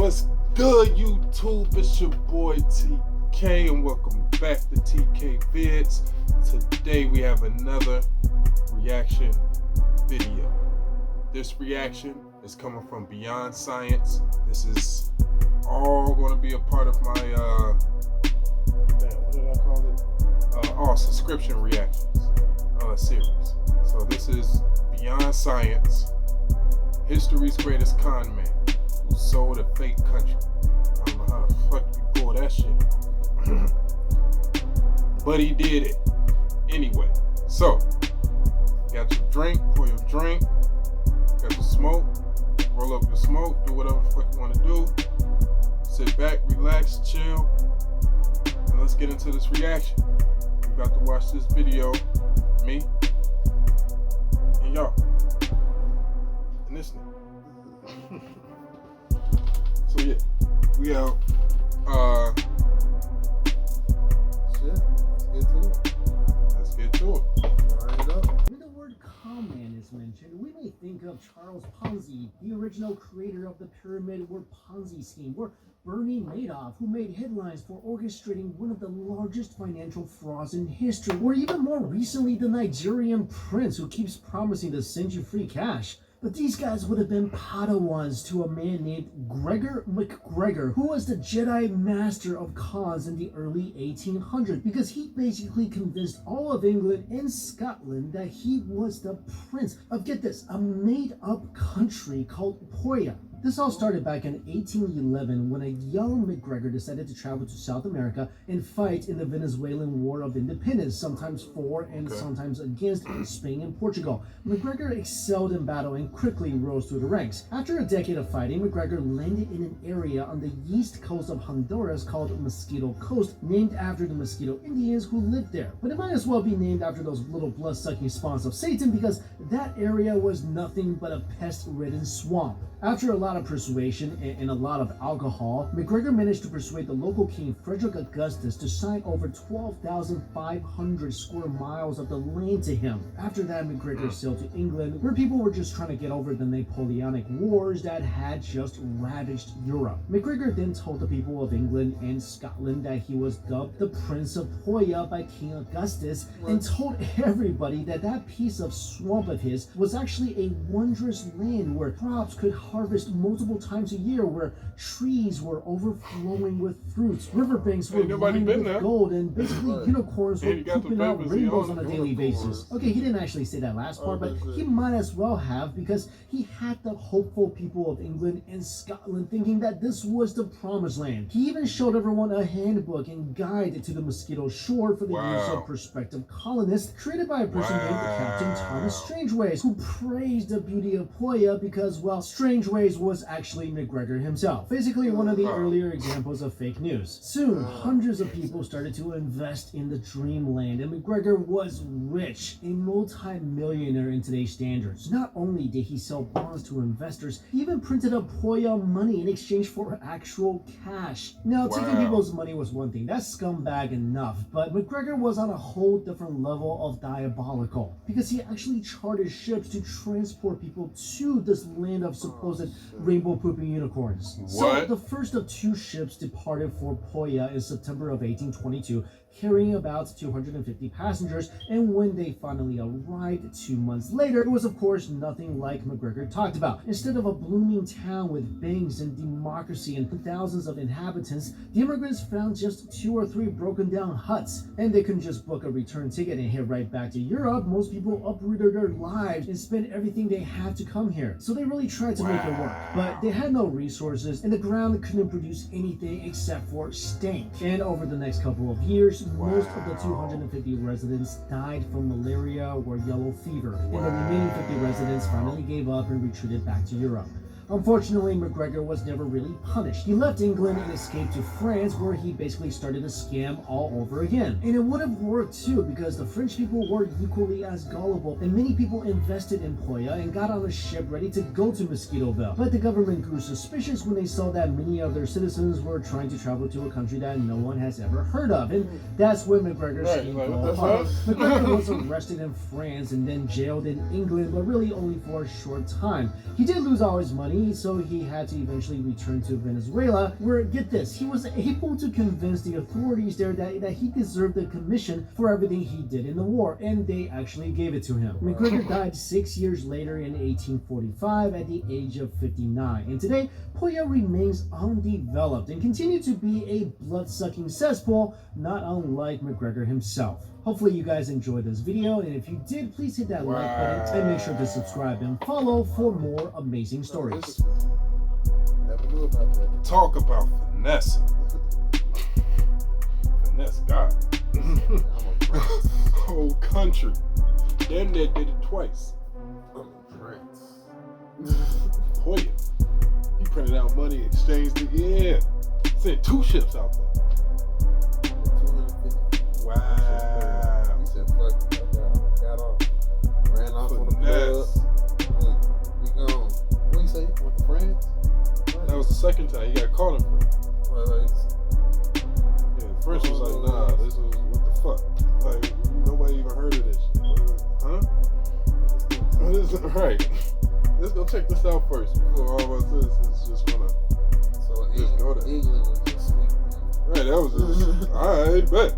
What's good, YouTube? It's your boy TK, and welcome back to TK Vids. Today we have another reaction video. This reaction is coming from Beyond Science. This is all going to be a part of my what did I call it? Subscription reactions series. So this is Beyond Science, history's greatest con man who sold a fake country. I don't know how the fuck you pull that shit off. But he did it anyway. So, got your drink, pour your drink, got your smoke, roll up your smoke, do whatever the fuck you want to do. Sit back, relax, chill, and let's get into this reaction. We're about to watch this video, me and y'all, and this nigga. So yeah, we out. Let's get to it. When the word Conman is mentioned, we may think of Charles Ponzi, the original creator of the pyramid or Ponzi scheme, or Bernie Madoff, who made headlines for orchestrating one of the largest financial frauds in history, or even more recently, the Nigerian prince who keeps promising to send you free cash. But these guys would have been Padawans to a man named Gregor McGregor, who was the Jedi master of cons in the early 1800s, because he basically convinced all of England and Scotland that he was the prince of, get this, a made-up country called Poya. This all started back in 1811 when a young McGregor decided to travel to South America and fight in the Venezuelan War of Independence, sometimes for and sometimes against Spain and Portugal. McGregor excelled in battle and quickly rose through the ranks. After a decade of fighting, McGregor landed in an area on the east coast of Honduras called Mosquito Coast, named after the Mosquito Indians who lived there. But it might as well be named after those little blood-sucking spawns of Satan, because that area was nothing but a pest-ridden swamp. After a lot of persuasion and a lot of alcohol, McGregor managed to persuade the local king Frederick Augustus to sign over 12,500 square miles of the land to him. After that, McGregor sailed to England, where people were just trying to get over the Napoleonic Wars that had just ravaged Europe. McGregor then told the people of England and Scotland that he was dubbed the Prince of Poya by King Augustus, and told everybody that that piece of swamp of his was actually a wondrous land where crops could harvest multiple times a year, where trees were overflowing with fruits, riverbanks were lined with gold, and basically unicorns were pooping out rainbows on a daily basis. Okay, he didn't actually say that last part, but he might as well have, because he had the hopeful people of England and Scotland thinking that this was the promised land. He even showed everyone a handbook and guide to the Mosquito Shore for the use of prospective colonists, created by a person named Captain Thomas Strangeways, who praised the beauty of Poya because, well, Strangeways was actually McGregor himself. Basically one of the earlier examples of fake news. Soon, hundreds of people started to invest in the dreamland, and McGregor was rich, a multi-millionaire in today's standards. Not only did he sell bonds to investors, he even printed up Poya money in exchange for actual cash. Now, taking people's money was one thing, that's scumbag enough, but McGregor was on a whole different level of diabolical, because he actually chartered ships to transport people to this land of supposed rainbow pooping unicorns. So the first of two ships departed for Poya in September of 1822, carrying about 250 passengers, and when they finally arrived 2 months later, it was of course nothing like McGregor talked about. Instead of a blooming town with banks and democracy and thousands of inhabitants, the immigrants found just 2 or 3 broken down huts, and they couldn't just book a return ticket and head right back to Europe. Most people uprooted their lives and spent everything they had to come here. So they really tried to make it work, but they had no resources, and the ground couldn't produce anything except for stank. And over the next couple of years, most of the 250 residents died from malaria or yellow fever, and the remaining 50 residents finally gave up and retreated back to Europe. Unfortunately, McGregor was never really punished. He left England and escaped to France, where he basically started a scam all over again. And it would have worked too, because the French people were equally as gullible, and many people invested in Poya and got on a ship ready to go to Mosquitoville. But the government grew suspicious when they saw that many of their citizens were trying to travel to a country that no one has ever heard of, and that's when McGregor's scheme fell apart. McGregor was arrested in France and then jailed in England, but really only for a short time. He did lose all his money, money, so he had to eventually return to Venezuela, where, get this, he was able to convince the authorities there that he deserved a commission for everything he did in the war, and they actually gave it to him. McGregor died 6 years later in 1845 at the age of 59, and today, Poya remains undeveloped and continues to be a blood-sucking cesspool, not unlike McGregor himself. Hopefully you guys enjoyed this video, and if you did, please hit that like button and make sure to subscribe and follow for more amazing stories. Never knew about that. Talk about finesse. Finesse God. Whole country. Damn near did it twice. I'm a prince. Poya. He printed out money, exchanged it. Yeah. Sent 2 ships out there. 250. Wow. He said, fuck it, got off. Ran off on the plug. Look, we gone. What you say? Went to France? That was the second time he got caught in France. Well, Yeah, the French was like, nah, this was, what the fuck? Like, nobody even heard of this shit. Huh? What is it? Right. Let's go check this out first before all of our citizens just wanna so just go there. England was just sweet. Right, that was just, alright, bet.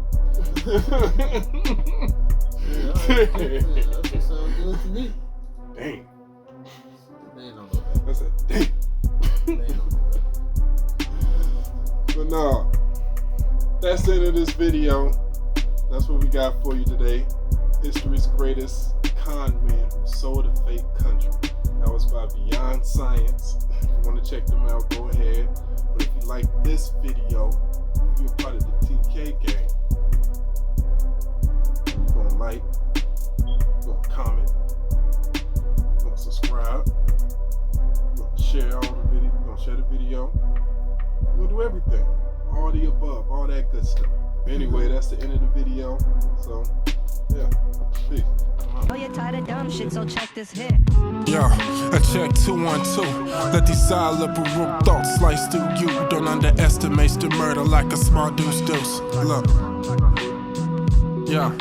Yeah, that shit sound good to me. Dang. They ain't know that. That's a dang. They ain't know that. But no, that's the end of this video. That's what we got for you today. History's greatest con man who sold a fake country. That was by Beyond Science. If you want to check them out, go ahead. But if you like this video, if you're part of the TK gang, you're going to like, you're going to comment, you're going to subscribe, you're going to share all the video, you're going to share the video. We'll do everything. All the above, all that good stuff. Anyway, that's the end of the video. So, yeah. Peace. Oh, you're tired of dumb shit, so check this hit. Yo, I check 212. Let these illiberal thoughts slice through you. Don't underestimate the murder like a small deuce. Look. Yeah.